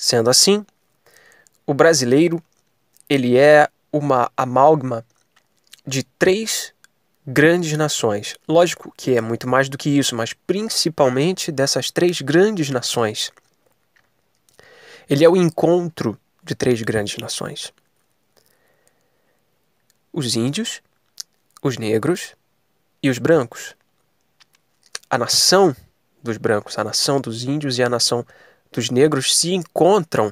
Sendo assim, o brasileiro ele é uma amálgama de três grandes nações. Lógico que é muito mais do que isso, mas principalmente dessas três grandes nações. Ele é o encontro de três grandes nações: os índios, os negros e os brancos. A nação dos brancos, a nação dos índios e a nação dos negros se encontram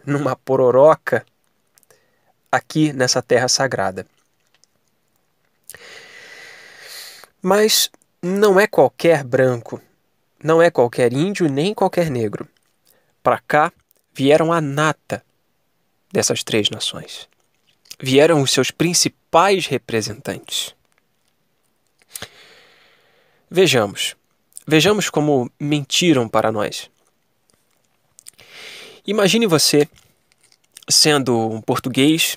numa pororoca aqui nessa terra sagrada. Mas não é qualquer branco, não é qualquer índio nem qualquer negro. Para cá vieram a nata dessas três nações. Vieram os seus principais representantes. Vejamos como mentiram para nós. Imagine você sendo um português,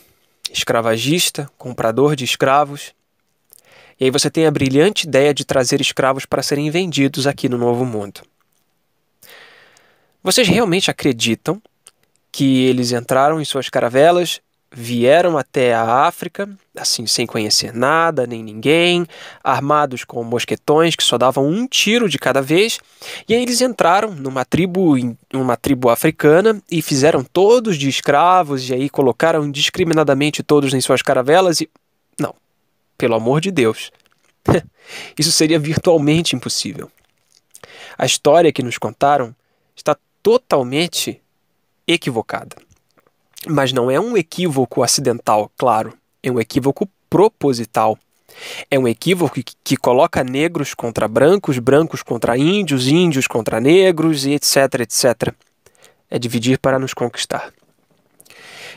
escravagista, comprador de escravos, e aí você tem a brilhante ideia de trazer escravos para serem vendidos aqui no Novo Mundo. Vocês realmente acreditam que eles entraram em suas caravelas, vieram até a África, assim, sem conhecer nada, nem ninguém, armados com mosquetões que só davam um tiro de cada vez, e aí eles entraram numa tribo africana e fizeram todos de escravos, e aí colocaram indiscriminadamente todos em suas caravelas e... Não, pelo amor de Deus. Isso seria virtualmente impossível. A história que nos contaram está totalmente equivocada. Mas não é um equívoco acidental, claro. É um equívoco proposital. É um equívoco que coloca negros contra brancos, brancos contra índios, índios contra negros, e etc, etc. É dividir para nos conquistar.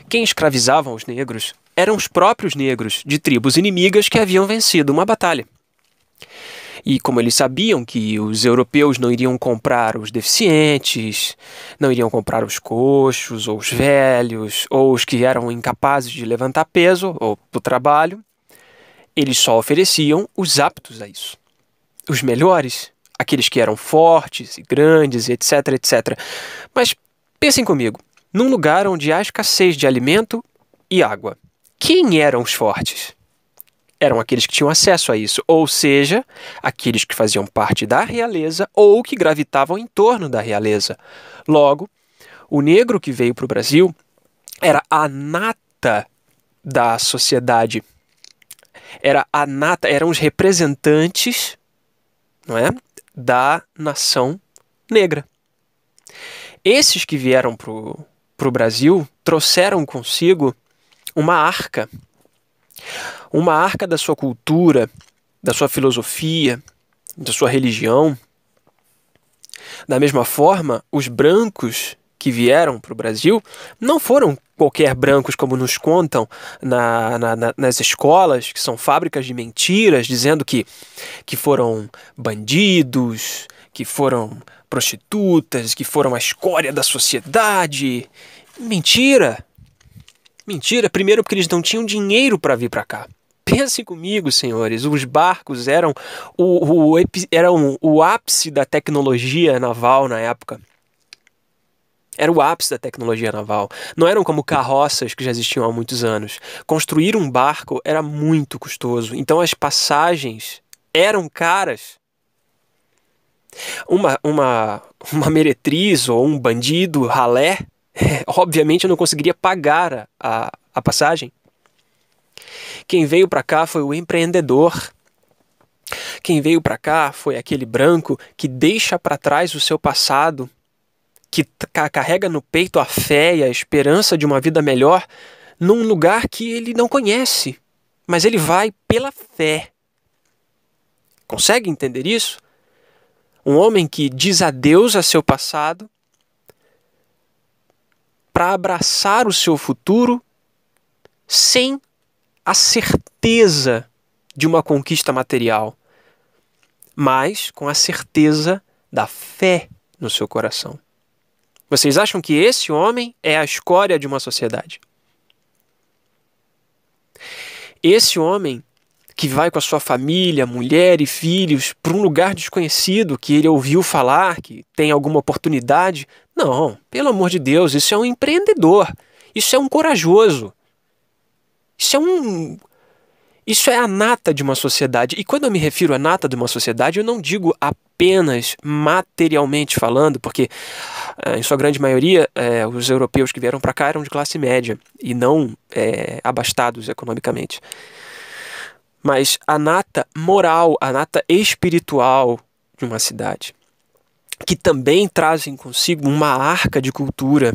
Quem escravizavam os negros eram os próprios negros de tribos inimigas que haviam vencido uma batalha. E como eles sabiam que os europeus não iriam comprar os deficientes, não iriam comprar os coxos, ou os velhos, ou os que eram incapazes de levantar peso, ou para o trabalho, eles só ofereciam os aptos a isso. Os melhores, aqueles que eram fortes e grandes, etc, etc. Mas pensem comigo, num lugar onde há escassez de alimento e água, quem eram os fortes? Eram aqueles que tinham acesso a isso, ou seja, aqueles que faziam parte da realeza ou que gravitavam em torno da realeza. Logo, o negro que veio para o Brasil era a nata da sociedade. Eram os representantes, não é, da nação negra. Esses que vieram para o Brasil trouxeram consigo uma arca da sua cultura, da sua filosofia, da sua religião. Da mesma forma, os brancos que vieram para o Brasil não foram qualquer brancos como nos contam nas escolas, que são fábricas de mentiras, dizendo que foram bandidos, que foram prostitutas, que foram a escória da sociedade. Mentira! Mentira, primeiro porque eles não tinham dinheiro para vir para cá. Pensem comigo, senhores, os barcos eram o ápice da tecnologia naval na época. Era o ápice da tecnologia naval. Não eram como carroças que já existiam há muitos anos. Construir um barco era muito custoso, então as passagens eram caras. Uma meretriz ou um bandido ralé, obviamente eu não conseguiria pagar a passagem. Quem veio para cá foi o empreendedor. Quem veio para cá foi aquele branco que deixa para trás o seu passado, que carrega no peito a fé e a esperança de uma vida melhor num lugar que ele não conhece, mas ele vai pela fé. Consegue entender isso? Um homem que diz adeus a seu passado para abraçar o seu futuro sem a certeza de uma conquista material, mas com a certeza da fé no seu coração. Vocês acham que esse homem é a escória de uma sociedade? Esse homem que vai com a sua família, mulher e filhos, para um lugar desconhecido que ele ouviu falar, que tem alguma oportunidade. Não, pelo amor de Deus, isso é um empreendedor, isso é um corajoso, isso é a nata de uma sociedade. E quando eu me refiro à nata de uma sociedade, eu não digo apenas materialmente falando, porque em sua grande maioria os europeus que vieram para cá eram de classe média e não abastados economicamente. Mas a nata moral, a nata espiritual de uma cidade, que também trazem consigo uma arca de cultura.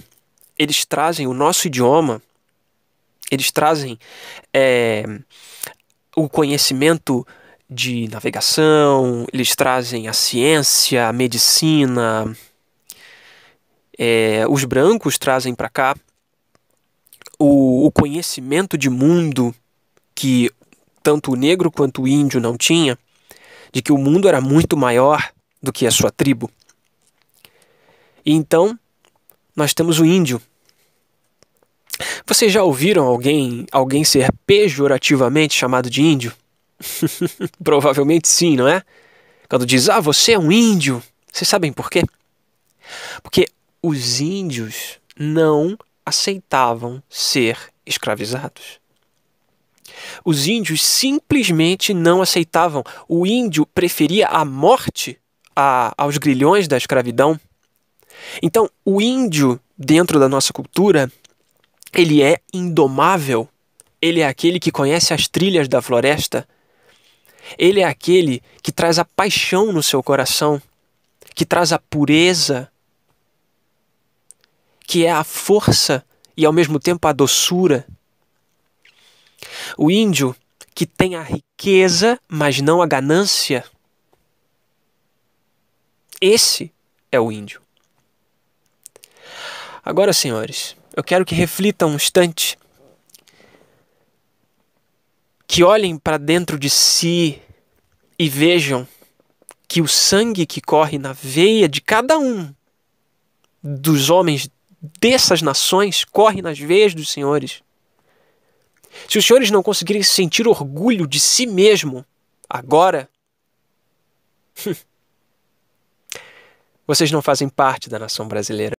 Eles trazem o nosso idioma, eles trazem o conhecimento de navegação, eles trazem a ciência, a medicina. Os brancos trazem para cá o conhecimento de mundo que tanto o negro quanto o índio não tinha, de que o mundo era muito maior do que a sua tribo. E então, nós temos o índio. Vocês já ouviram alguém ser pejorativamente chamado de índio? Provavelmente sim, não é? Quando diz, você é um índio. Vocês sabem por quê? Porque os índios não aceitavam ser escravizados. Os índios simplesmente não aceitavam. O índio preferia a morte aos grilhões da escravidão. Então, o índio, dentro da nossa cultura, ele é indomável. Ele é aquele que conhece as trilhas da floresta. Ele é aquele que traz a paixão no seu coração, que traz a pureza, que é a força e, ao mesmo tempo, a doçura. O índio que tem a riqueza, mas não a ganância. Esse é o índio. Agora, senhores, eu quero que reflitam um instante, que olhem para dentro de si e vejam que o sangue que corre na veia de cada um dos homens dessas nações corre nas veias dos senhores. Se os senhores não conseguirem sentir orgulho de si mesmo agora, vocês não fazem parte da nação brasileira.